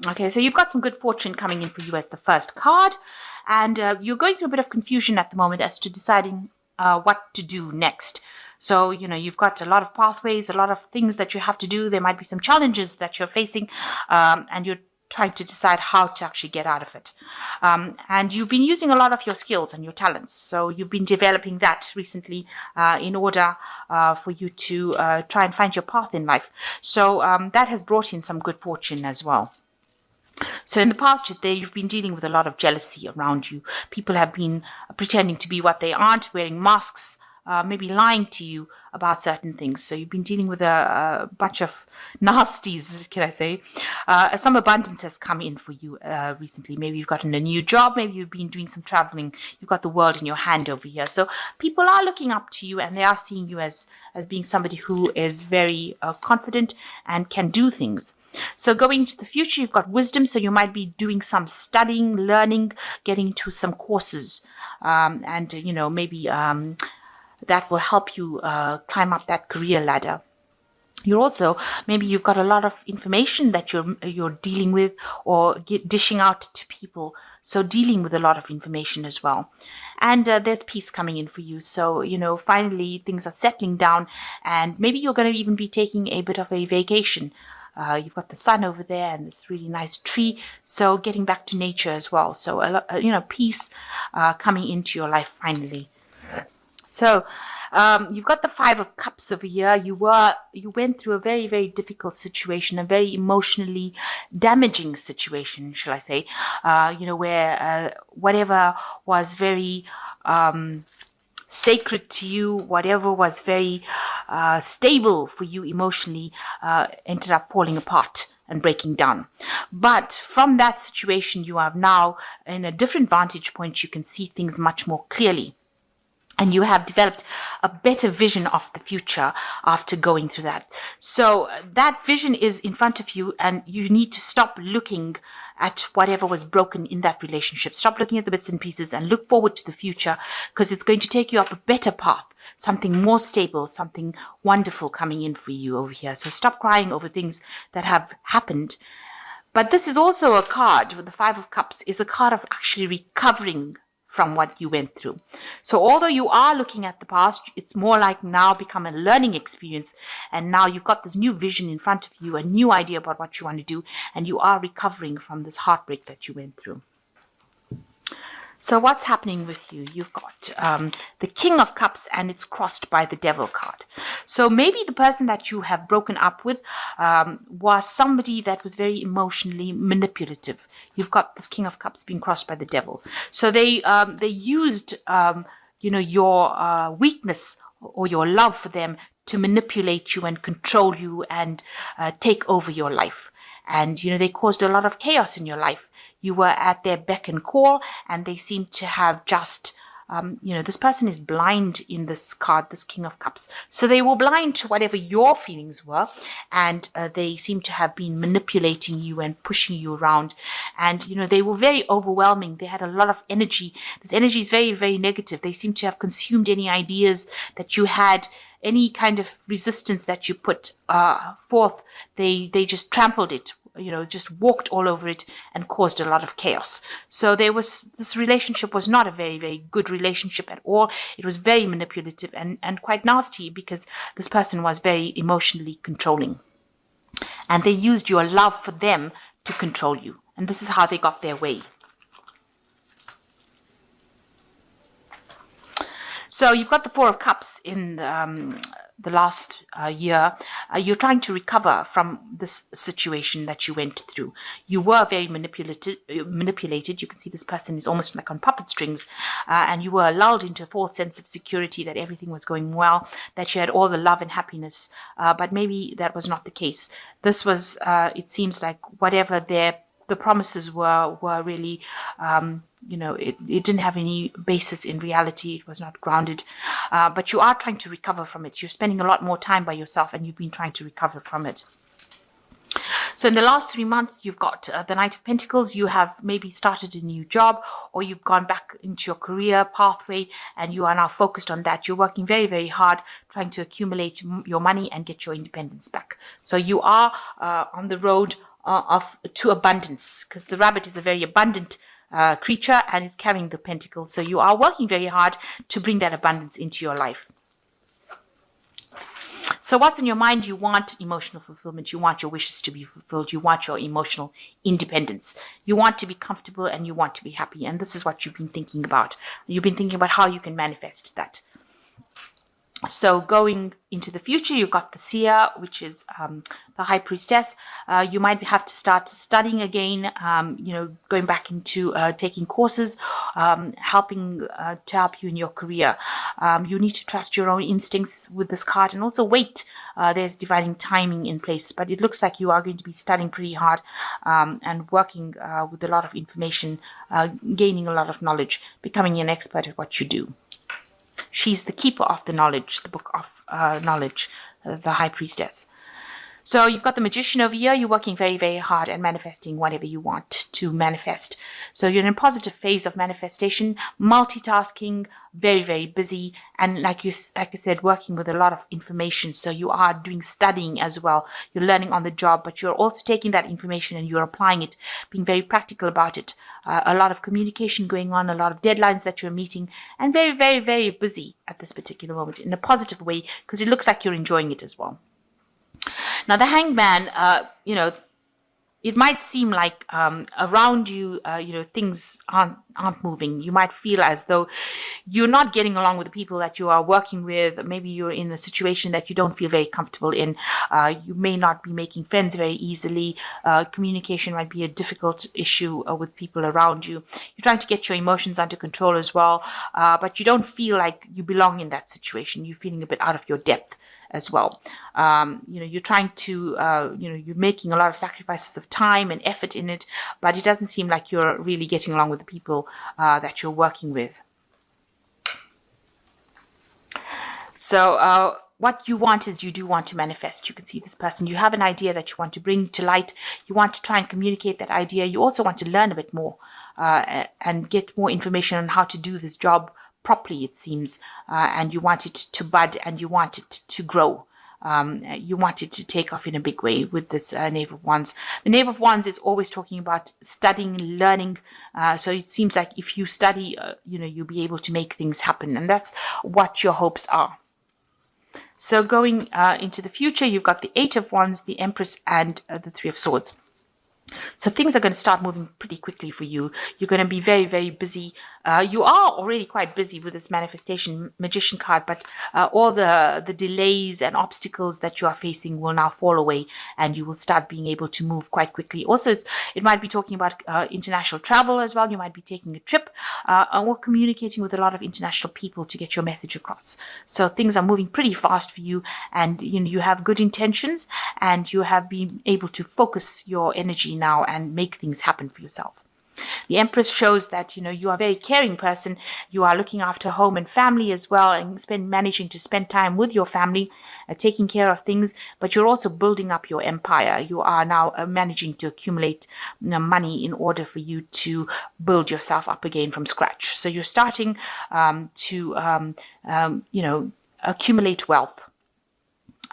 Okay, so you've got some good fortune coming in for you as the first card, and you're going through a bit of confusion at the moment as to deciding what to do next. So, you've got a lot of pathways, a lot of things that you have to do. There might be some challenges that you're facing, and you're trying to decide how to actually get out of it. And you've been using a lot of your skills and your talents. So you've been developing that recently in order for you to try and find your path in life. So that has brought in some good fortune as well. So in the past, you've been dealing with a lot of jealousy around you. People have been pretending to be what they aren't, wearing masks, maybe lying to you about certain things. So you've been dealing with a bunch of nasties, can I say. Some abundance has come in for you recently. Maybe you've gotten a new job. Maybe you've been doing some traveling. You've got the world in your hand over here. So people are looking up to you, and they are seeing you as being somebody who is very confident and can do things. So going into the future, you've got wisdom. So you might be doing some studying, learning, getting into some courses, and maybe that will help you climb up that career ladder. Maybe you've got a lot of information that you're dealing with or dishing out to people. So dealing with a lot of information as well. And there's peace coming in for you. So, finally things are settling down, and maybe you're going to even be taking a bit of a vacation. You've got the sun over there and this really nice tree. So getting back to nature as well. So, peace coming into your life finally. So you've got the Five of Cups over here. You went through a very, very difficult situation, a very emotionally damaging situation, shall I say, where whatever was very sacred to you, whatever was very stable for you emotionally, ended up falling apart and breaking down. But from that situation, you are now in a different vantage point. You can see things much more clearly. And you have developed a better vision of the future after going through that. So that vision is in front of you, and you need to stop looking at whatever was broken in that relationship. Stop looking at the bits and pieces and look forward to the future, because it's going to take you up a better path, something more stable, something wonderful coming in for you over here. So stop crying over things that have happened. But this is also a card, with the Five of Cups, is a card of actually recovering from what you went through. So although you are looking at the past, it's more like now become a learning experience, and now you've got this new vision in front of you, a new idea about what you want to do, and you are recovering from this heartbreak that you went through. So what's happening with you? You've got the King of Cups, and it's crossed by the Devil card. So maybe the person that you have broken up with was somebody that was very emotionally manipulative. You've got this King of Cups being crossed by the Devil. So they used your weakness or your love for them to manipulate you and control you and take over your life. And they caused a lot of chaos in your life. You were at their beck and call, and they seem to have just, this person is blind in this card, this King of Cups. So they were blind to whatever your feelings were, and they seem to have been manipulating you and pushing you around. And, they were very overwhelming. They had a lot of energy. This energy is very, very negative. They seem to have consumed any ideas that you had, any kind of resistance that you put forth. They just trampled it. Just walked all over it and caused a lot of chaos. So this relationship was not a very, very good relationship at all. It was very manipulative and quite nasty, because this person was very emotionally controlling. And they used your love for them to control you. And this is how they got their way. So you've got the Four of Cups in the last year. You're trying to recover from this situation that you went through. You were very manipulated. You can see this person is almost like on puppet strings, and you were lulled into a false sense of security that everything was going well, that you had all the love and happiness, but maybe that was not the case. This was, it seems like whatever the promises were really, it didn't have any basis in reality. It was not grounded. But you are trying to recover from it. You're spending a lot more time by yourself, and you've been trying to recover from it. So in the last 3 months, you've got the Knight of Pentacles. You have maybe started a new job, or you've gone back into your career pathway, and you are now focused on that. You're working very, very hard, trying to accumulate your money and get your independence back. So you are on the road to abundance, because the rabbit is a very abundant creature and it's carrying the pentacle. So you are working very hard to bring that abundance into your life. So what's in your mind? You want emotional fulfillment. You want your wishes to be fulfilled. You want your emotional independence. You want to be comfortable and you want to be happy. And this is what you've been thinking about. You've been thinking about how you can manifest that. So going into the future, you've got the seer, which is the high priestess. You might have to start studying again, going back into taking courses, helping to help you in your career. You need to trust your own instincts with this card, and also wait. There's dividing timing in place, but it looks like you are going to be studying pretty hard and working with a lot of information, gaining a lot of knowledge, becoming an expert at what you do. She's the keeper of the knowledge, the book of knowledge, the high priestess. So you've got the magician over here. You're working very, very hard and manifesting whatever you want to manifest. So you're in a positive phase of manifestation, multitasking, very, very busy. And like I said, working with a lot of information. So you are doing studying as well. You're learning on the job, but you're also taking that information and you're applying it, being very practical about it. A lot of communication going on, a lot of deadlines that you're meeting, and very, very, very busy at this particular moment in a positive way, because it looks like you're enjoying it as well. Now, the hangman, it might seem like around you, things aren't moving. You might feel as though you're not getting along with the people that you are working with. Maybe you're in a situation that you don't feel very comfortable in. You may not be making friends very easily. Communication might be a difficult issue with people around you. You're trying to get your emotions under control as well, but you don't feel like you belong in that situation. You're feeling a bit out of your depth as well. You're trying to, you're making a lot of sacrifices of time and effort in it, but it doesn't seem like you're really getting along with the people that you're working with. So what you want is you do want to manifest. You can see this person. You have an idea that you want to bring to light. You want to try and communicate that idea. You also want to learn a bit more and get more information on how to do this job properly, it seems, and you want it to bud and you want it to grow. You want it to take off in a big way with this Knave of Wands. The Knave of Wands is always talking about studying, learning. So it seems like if you study, you'll be able to make things happen. And that's what your hopes are. So going into the future, you've got the Eight of Wands, the Empress, and the Three of Swords. So things are going to start moving pretty quickly for you. You're going to be very, very busy. You are already quite busy with this manifestation magician card, but all the delays and obstacles that you are facing will now fall away and you will start being able to move quite quickly. Also, it might be talking about international travel as well. You might be taking a trip or communicating with a lot of international people to get your message across. So things are moving pretty fast for you, and you have good intentions and you have been able to focus your energy now and make things happen for yourself. The Empress shows that you are a very caring person. You are looking after home and family as well, and managing to spend time with your family, taking care of things, but you're also building up your empire. You are now managing to accumulate money in order for you to build yourself up again from scratch. So you're starting to accumulate wealth.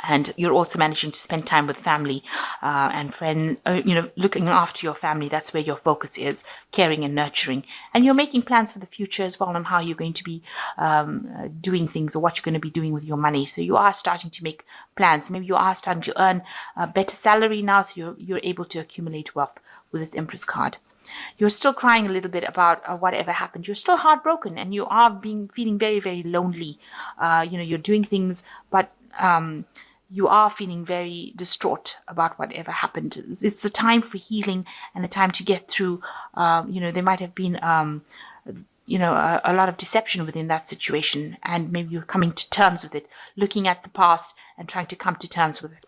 And you're also managing to spend time with family and friends, looking after your family. That's where your focus is, caring and nurturing. And you're making plans for the future as well on how you're going to be doing things or what you're going to be doing with your money. So you are starting to make plans. Maybe you are starting to earn a better salary now, so you're able to accumulate wealth with this Empress card. You're still crying a little bit about whatever happened. You're still heartbroken and you are feeling very, very lonely. You're doing things, but you are feeling very distraught about whatever happened. It's a time for healing and a time to get through. There might have been, a lot of deception within that situation, and maybe you're coming to terms with it, looking at the past and trying to come to terms with it,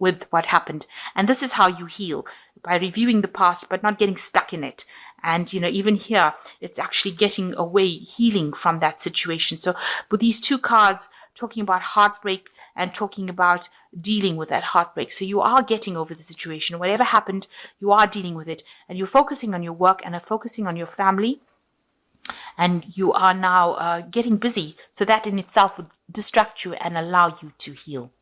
with what happened. And this is how you heal, by reviewing the past, but not getting stuck in it. And, even here, it's actually getting away, healing from that situation. So with these two cards, talking about heartbreak, and talking about dealing with that heartbreak. So you are getting over the situation. Whatever happened, you are dealing with it. And you're focusing on your work and are focusing on your family. And you are now getting busy. So that in itself would distract you and allow you to heal.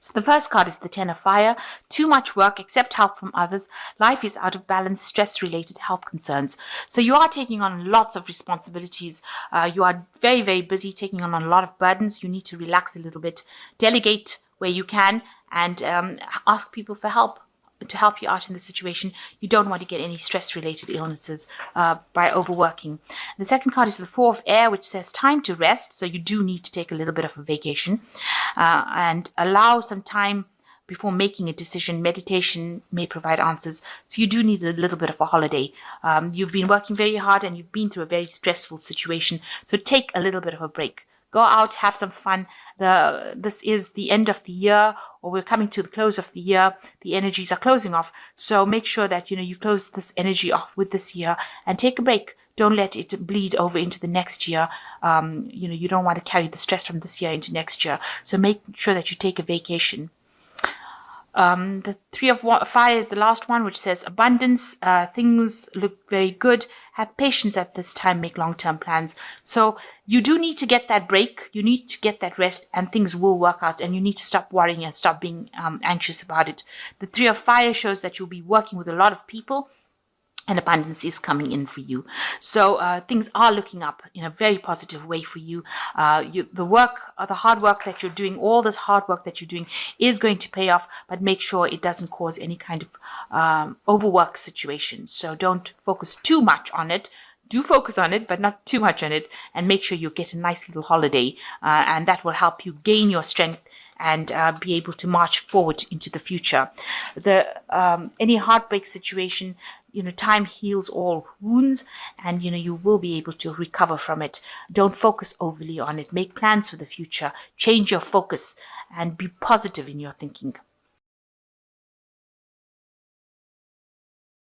So the first card is the Ten of Fire. Too much work, accept help from others. Life is out of balance, stress-related health concerns. So you are taking on lots of responsibilities. You are very, very busy, taking on a lot of burdens. You need to relax a little bit, delegate where you can, and ask people for help to help you out in the situation. You don't want to get any stress-related illnesses by overworking. The second card is the Four of Air, which says time to rest. So you do need to take a little bit of a vacation and allow some time before making a decision. Meditation may provide answers. So you do need a little bit of a holiday. You've been working very hard and you've been through a very stressful situation. So take a little bit of a break. Go out, have some fun. This is the end of the year, or we're coming to the close of the year. The energies are closing off. So make sure that, you close this energy off with this year and take a break. Don't let it bleed over into the next year. You don't want to carry the stress from this year into next year. So make sure that you take a vacation. The Three of Fire is the last one, which says abundance. Things look very good. Have patience at this time. Make long-term plans. So you do need to get that break. You need to get that rest, and things will work out. And you need to stop worrying and stop being anxious about it. The Three of Fire shows that you'll be working with a lot of people, and abundance is coming in for you. So things are looking up in a very positive way for you. The hard work that you're doing, all this hard work that you're doing is going to pay off, but make sure it doesn't cause any kind of overwork situation. So don't focus too much on it. Do focus on it, but not too much on it, and make sure you get a nice little holiday, and that will help you gain your strength and be able to march forward into the future. Any heartbreak situation, time heals all wounds, and you will be able to recover from it. Don't focus overly on it. Make plans for the future. Change your focus and be positive in your thinking.